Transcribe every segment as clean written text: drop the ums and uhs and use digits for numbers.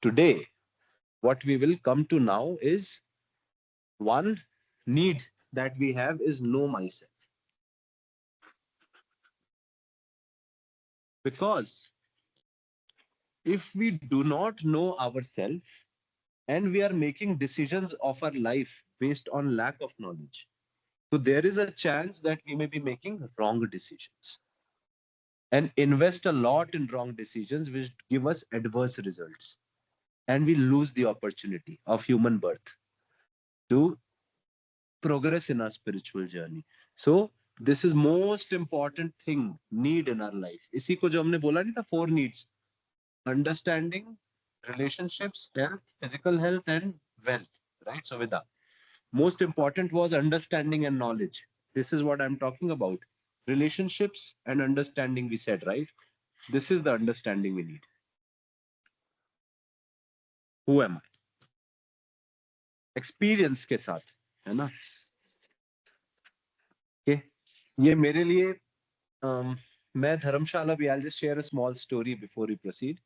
today, what we will come to now is one need that we have is know myself. Because if we do not know ourselves and we are making decisions of our life based on lack of knowledge, so there is a chance that we may be making wrong decisions and invest a lot in wrong decisions which give us adverse results, and we lose the opportunity of human birth to progress in our spiritual journey. So this is most important thing, need in our life. इसी को जो हमने बोला नहीं था, 4 needs: understanding, relationships, health, physical health, and wealth. Right? So Vida, most important was understanding and knowledge. This is what I'm talking about. Relationships and understanding, we said, right? This is the understanding we need. Who am I? Experience के साथ, है ना? Okay. ये मेरे लिए मैं धर्मशाला भी, I'll just share a small story before we proceed.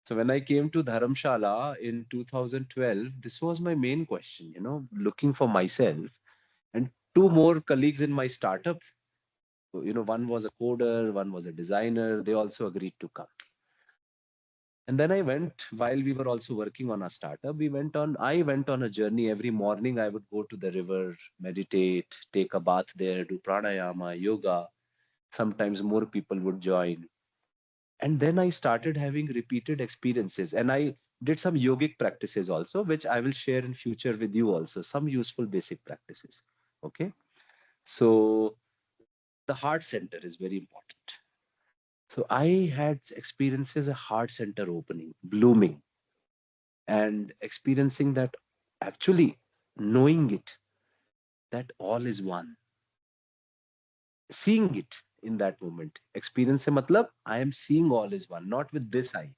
So when I came to Dharamshala in 2012, this was my main question, looking for myself. And two more colleagues in my startup, one was a coder, one was a designer, they also agreed to come. And then I went, while we were also working on our startup, I went on a journey. Every morning I would go to the river, meditate, take a bath there, do pranayama, yoga. Sometimes more people would join. And then I started having repeated experiences, and I did some yogic practices also, which I will share in future with you also, some useful basic practices. Okay. So the heart center is very important. So I had experiences, a heart center opening, blooming, and experiencing that, actually knowing it, that all is one, seeing it in that moment. Experience se matlab, I am seeing all is one, not with this eye,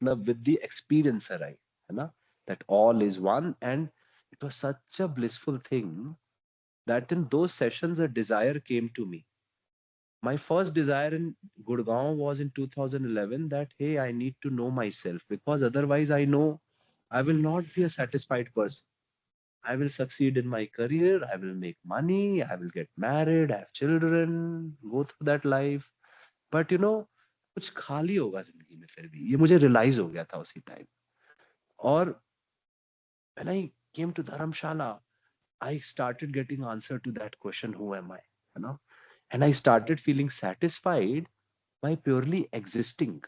with the experiencer eye, है ना? That all is one. And it was such a blissful thing that in those sessions a desire came to me. My first desire in Gurgaon was in 2011 that, hey, I need to know myself, because otherwise I know I will not be a satisfied person. I will succeed in my career, I will make money, I will get married, have children, go through that life. But कुछ खाली होगा जिंदगी में फिर भी, ये मुझे realise हो गया था उसी टाइम. और when I came to Dharamshala, I started getting answer to that question, who am I? And I started feeling satisfied by purely existing.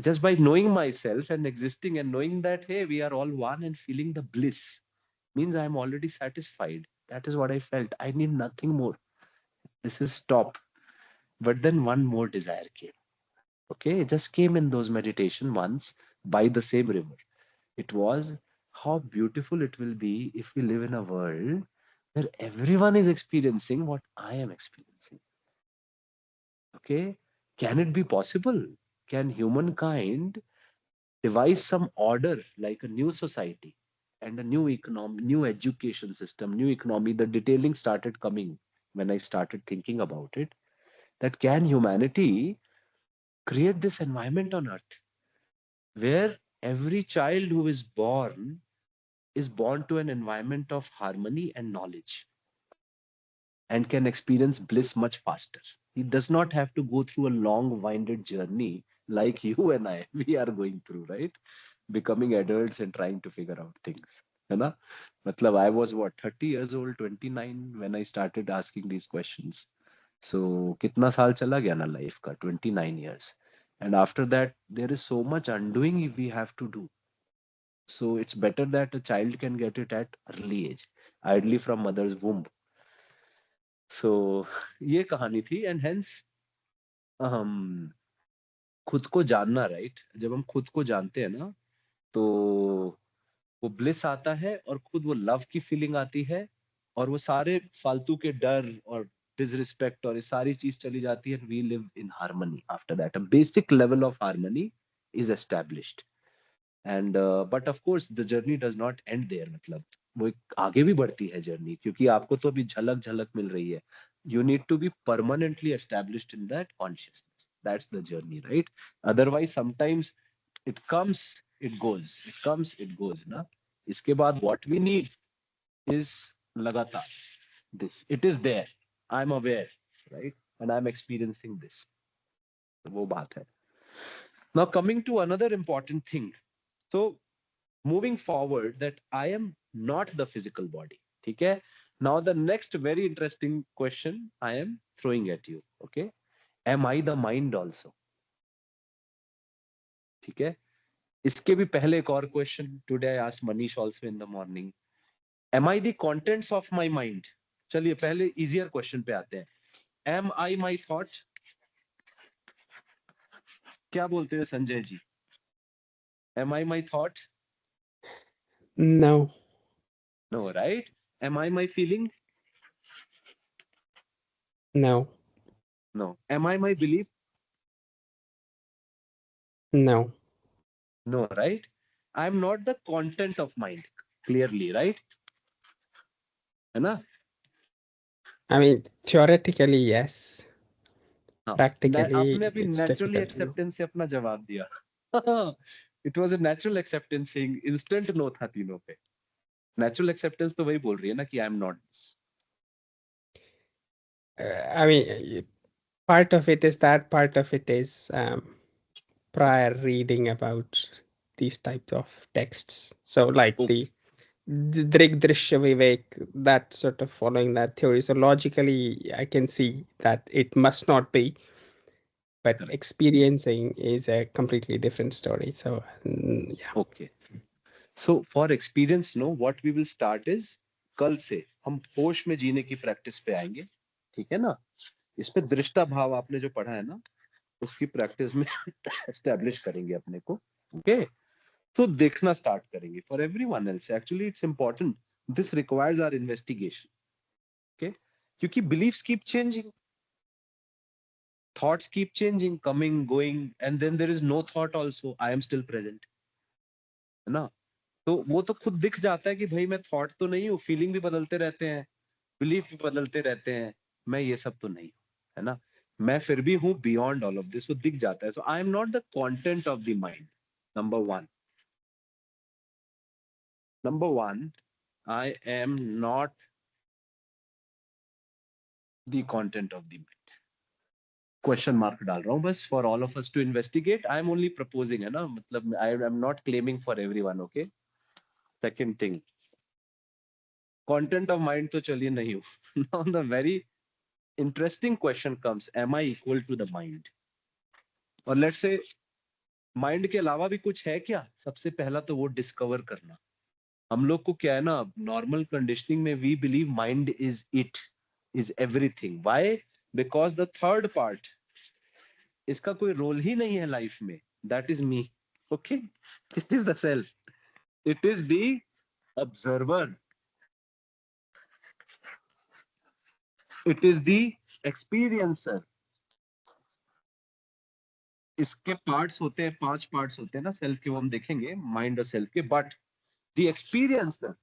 Just by knowing myself and existing and knowing that, hey, we are all one, and feeling the bliss means I'm already satisfied. That is what I felt. I need nothing more. This is stop. But then one more desire came. Okay, it just came in those meditation once by the same river. It was how beautiful it will be if we live in a world where everyone is experiencing what I am experiencing. Okay, can it be possible? Can humankind devise some order like a new society and a new economy, new education system, new economy? The detailing started coming when I started thinking about it. That can humanity create this environment on earth where every child who is born to an environment of harmony and knowledge, and can experience bliss much faster. He does not have to go through a long winded journey like you and I we are going through, right? Becoming adults and trying to figure out things, है ना? मतलब I was what, 30 years old, 29 when I started asking these questions. So कितना साल चला गया ना life का, 29 years. And after that there is so much undoing we have to do. So it's better that a child can get it at early age, ideally from mother's womb. So ये कहानी थी. And hence हम खुद को जानना, right? जब हम खुद को जानते हैं ना, तो वो ब्लिस आता है और खुद वो लव की फीलिंग आती है, और वो सारे फालतू के डर और डिसरिस्पेक्ट और ये सारी चीज चली जाती है. We live in harmony after that. A basic level of harmony is established. And but of course the journey does not end there. मतलब वो एक आगे भी बढ़ती है जर्नी, क्योंकि आपको तो अभी झलक झलक मिल रही है. You need to be permanently established in that consciousness. That's the journey, right? Otherwise sometimes It comes, it goes, it comes, it goes ना. इसके बाद what we need is लगातार this. It is there. I'm aware, right? And I'm experiencing this. वो बात है. Now coming to another important thing. So moving forward, that I am not the physical body. ठीक है? Now the next very interesting question I am throwing at you. Okay? Am I the mind also? ठीक है? इसके भी पहले एक और question today I asked Manish also in the morning. Am I the contents of my mind? चलिए पहले easier question पे आते हैं. Am I my thought? क्या बोलते हैं Sanjay ji? Am I my thought? No. No, right? Am I my feeling? No. No. Am I my belief? No. No, right? I am not the content of mind, clearly, right? है ना? I mean, theoretically, yes. हाँ. Practically, आपने अभी it's naturally difficult to know. Acceptance से अपना जवाब दिया. It was a natural acceptance, saying instant no था तीनों पे. नेचुरल एक्सेप्टेंस तो वही बोल रही है ना कि आई am not this. I mean, part of it is that, part of it is prior reading about these types of texts. So, like the okay, Drig Drishya Vivek, that sort of following that theory. So, logically, I can see that it must not be, but correct. experiencing is a completely different story. So, yeah. Okay, so for experience no what we will start is, कल से हम होश में जीने की practice पे आएंगे. ठीक है ना? इस पे दृष्टा भाव आपने जो पढ़ा है ना, उसकी प्रैक्टिस में एस्टेब्लिश करेंगे अपने को. ओके, तो देखना स्टार्ट करेंगे. For everyone else actually it's important, this requires our investigation. Okay, क्योंकि beliefs keep changing, thoughts keep changing, coming, going, and then there is no thought also, I am still present. है ना? तो वो तो खुद दिख जाता है कि भाई मैं थॉट तो नहीं हूँ, फीलिंग भी बदलते रहते हैं, बिलीफ भी बदलते रहते हैं, मैं ये सब तो नहीं हूँ. है ना? मैं फिर भी हूँ बियॉन्ड ऑल ऑफ दिस, वो दिख जाता है. So I am not the content of the mind. Number one. Number one, I am not the content of the mind. Question mark डाल रहा हूँ बस, for all of us to investigate. I am only proposing, है ना? मतलब I am not claiming for everyone. Okay. Second thing, content of mind तो चलिए नहीं हूँ. Now the very interesting question comes, am I equal to the mind? और let's say mind के अलावा भी कुछ है क्या? सबसे पहला तो वो डिस्कवर करना. हम लोग को क्या है ना, नॉर्मल कंडीशनिंग में we believe mind is it, is everything. Why? Because the third part, इसका कोई रोल ही नहीं है लाइफ में. That is me. Okay, it is the self, it is the observer, it is the experiencer. इसके parts होते हैं, 5 parts होते हैं ना सेल्फ के, वो हम देखेंगे माइंड और सेल्फ के. But the experiencer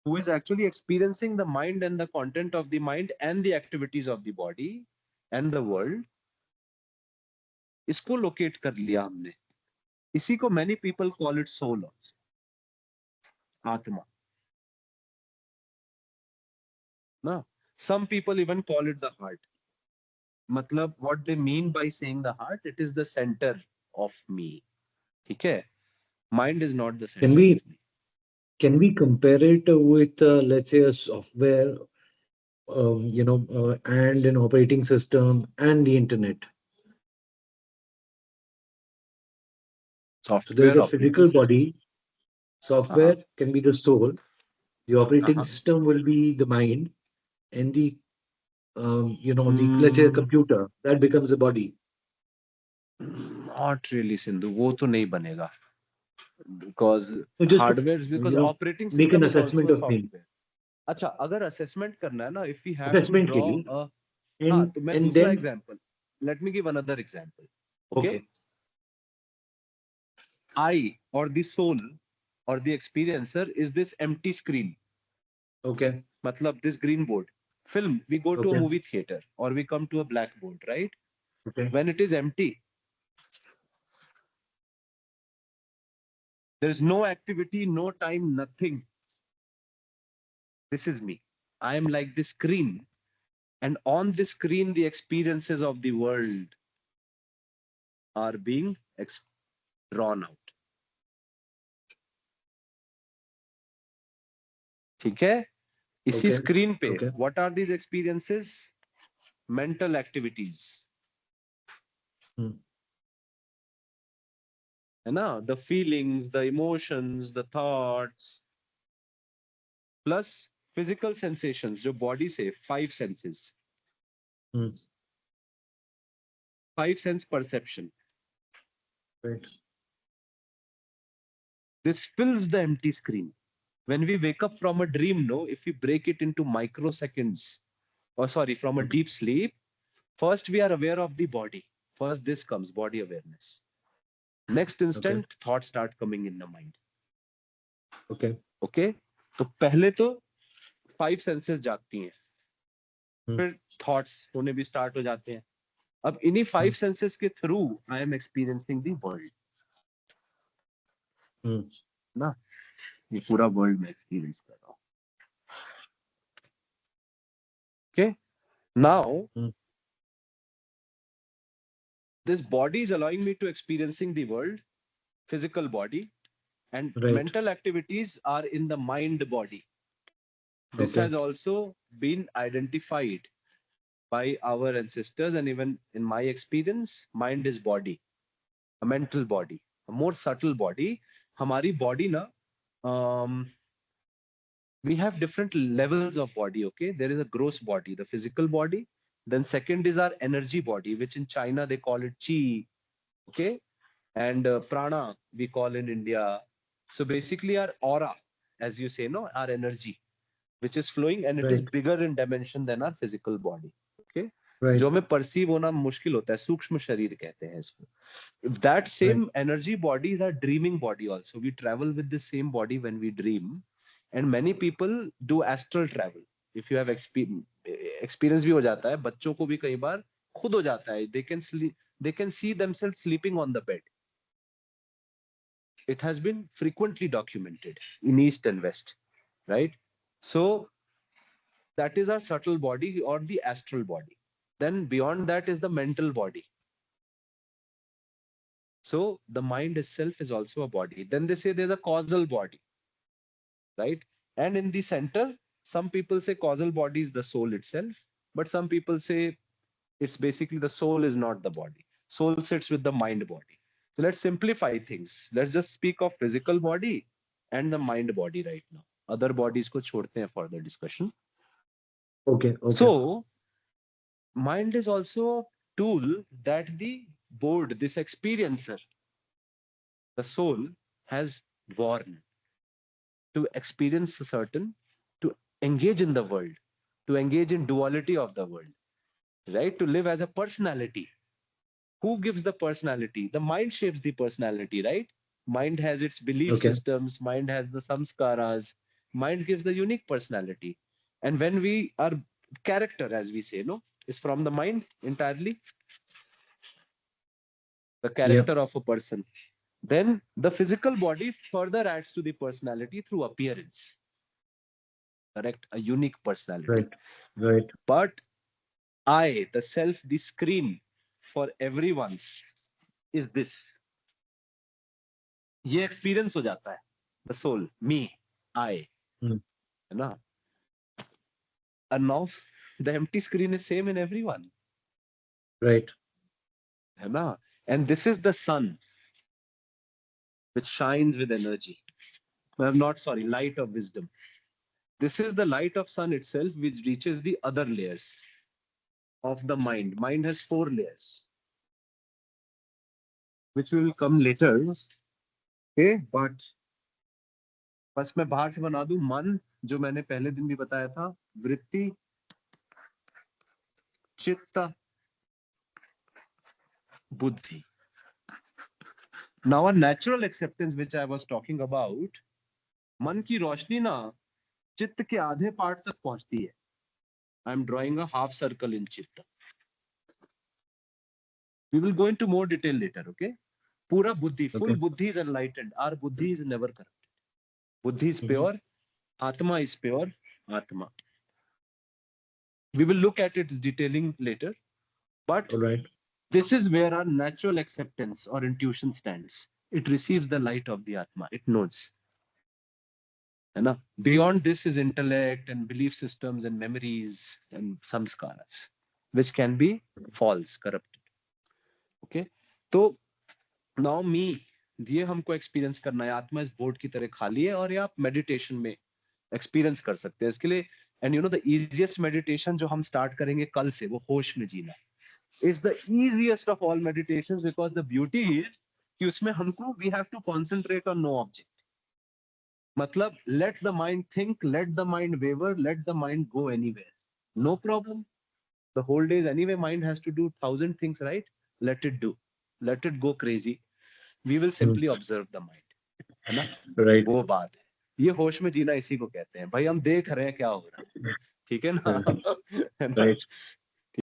who is actually experiencing the mind and the content of the mind and the activities of the body and the world, इसको लोकेट कर लिया हमने. इसी को many people call it soul, आत्मा ना. Some people even call it the heart. मतलब what they mean by saying the heart, it is the center of me. ठीक है? Mind is not the Can center of we me. can we compare it with let's say a software, and an operating system and the internet? So there's Software a operating physical system. body. Uh-huh. Software can be the soul. The operating Uh-huh. system will be the mind, and the the let's say a Hmm. computer that becomes a body. Not really, Sindhu. वो तो नहीं बनेगा. Because So just to hardware, because operating make an system is also assessment a of things. software. अच्छा, अगर assessment करना है ना, if we have to Assessment के ड्रॉ लिए, अ, हाँ, and तो मैं and दूसरा then example, let me give another example. Okay, okay, I और द सोल और the experiencer is this empty screen. okay, मतलब this green board. Film, we go to a okay, movie theatre और we come to a black board, right? okay, when it is empty, There is no activity, no time, nothing. This is me. I am like this screen, and on this screen, the experiences of the world are being drawn out. ठीक है? इसी Okay. Screen पे Okay. what are these experiences? Mental activities. Hmm. है ना? The feelings, the emotions, the thoughts, plus physical sensations, जो body से five senses, Hmm. five sense perception. Right. This fills the empty screen. When we wake up from a dream, no, if we break it into microseconds, or sorry, from a Okay. deep sleep, first we are aware of the body. First, this comes body awareness. Next Okay. instant, thoughts start coming in the mind. Okay. Okay? तो पहले तो five senses जागती हैं, Hmm. फिर thoughts होने भी start हो जाते हैं. अब इन्हीं फाइव Hmm. सेंसेस के through I am experiencing the world. Hmm. ना, ये पूरा वर्ल्ड में एक्सपीरियंस कर रहा हूँ. Okay, now Hmm. this body is allowing me to experiencing the world, physical body, and Right. mental activities are in the mind body. This Okay. has also been identified by our ancestors, and even in my experience, mind is body, a mental body, a more subtle body. हमारी body ना, we have different levels of body. Okay, there is a gross body, the physical body. Then second is our energy body, which in China they call it chi. Okay, and prana we call in India. So basically our aura, as you say, no, our energy, which is flowing, and it is Right. bigger in dimension than our physical body. Okay, Right. जो हमें perceive होना मुश्किल होता है, सूक्ष्म शरीर कहते हैं इसको. If that Right. same energy body is our dreaming body also. We travel with the same body when we dream, and many people do astral travel. If you have experience भी हो जाता है, बच्चों को भी कई बार खुद हो जाता है. They can sleep, they can see themselves sleeping on the bed. It has been frequently documented in East and West, right? So that is our subtle body or the astral body. Then beyond that is the mental body. So the mind itself is also a body. Then they say there's a causal body, right? And in the center, some people say causal body is the soul itself, but some people say it's basically the soul is not the body. Soul sits with the mind body. So let's simplify things. Let's just speak of physical body and the mind body right now. Other bodies को छोड़ते हैं for the discussion. Okay. Okay. So mind is also a tool that the board, this experiencer, the soul has worn to experience a certain, to engage in the world, to engage in duality of the world, right? To live as a personality. Who gives the personality? The mind shapes the personality, right? Mind has its belief Okay. systems, mind has the samskaras, mind gives the unique personality. And when we are character, as we say, no, is from the mind entirely, the Yep. character of a person. Then the physical body further adds to the personality through appearance, correct? A unique personality. Right. Right. But I, the self, the screen for everyone is this. ये experience हो जाता है. The soul, me, I, Hmm. है ना? And now the empty screen is same in everyone, Right. है ना? And this is the sun which shines with energy. Well, not sorry, light of wisdom. This is the light of sun itself which reaches the other layers of the mind. Mind has four layers, which will come later. Okay, but बस मैं बाहर से बना दूं मन, जो मैंने पहले दिन भी बताया था, वृत्ति, चित्त, बुद्धि. Now a natural acceptance which I was talking about, मन की रोशनी ना चित्त के आधे पार्ट तक पहुंचती है. I am drawing a half circle in chitta. We will go into more detail later, okay? पूरा बुद्धि, Okay. full buddhi is enlightened. Our buddhi is never corrupt. Buddhi is Mhm. pure, Atma is pure, Atma. We will look at its detailing later, but All right. this is where our natural acceptance or intuition stands. It receives the light of the Atma. It knows. है ना? Beyond this is intellect and belief systems and memories and samskaras, which can be false, corrupted. Okay? तो now me, ये हमको experience करना है, आत्मा इस board की तरह खाली है और ये आप मेडिटेशन में एक्सपीरियंस कर सकते हैं इसके लिए. And you know the easiest meditation जो हम स्टार्ट करेंगे कल से, वो होश में जीना is the easiest of all meditations, because the beauty is कि उसमें हमको we have to concentrate on no object. मतलब let the mind think, let the mind waver, let the mind go anywhere, no problem. The whole day anyway mind has to do 1000 things, right? Let it do, late it go crazy. We will Hmm. Simply observe the mind, है ना? Right. वो बात है. ये होश में जीना इसी को कहते हैं भाई. हम देख रहे हैं क्या हो रहा है, ठीक है ना? Yeah. है ना? Right.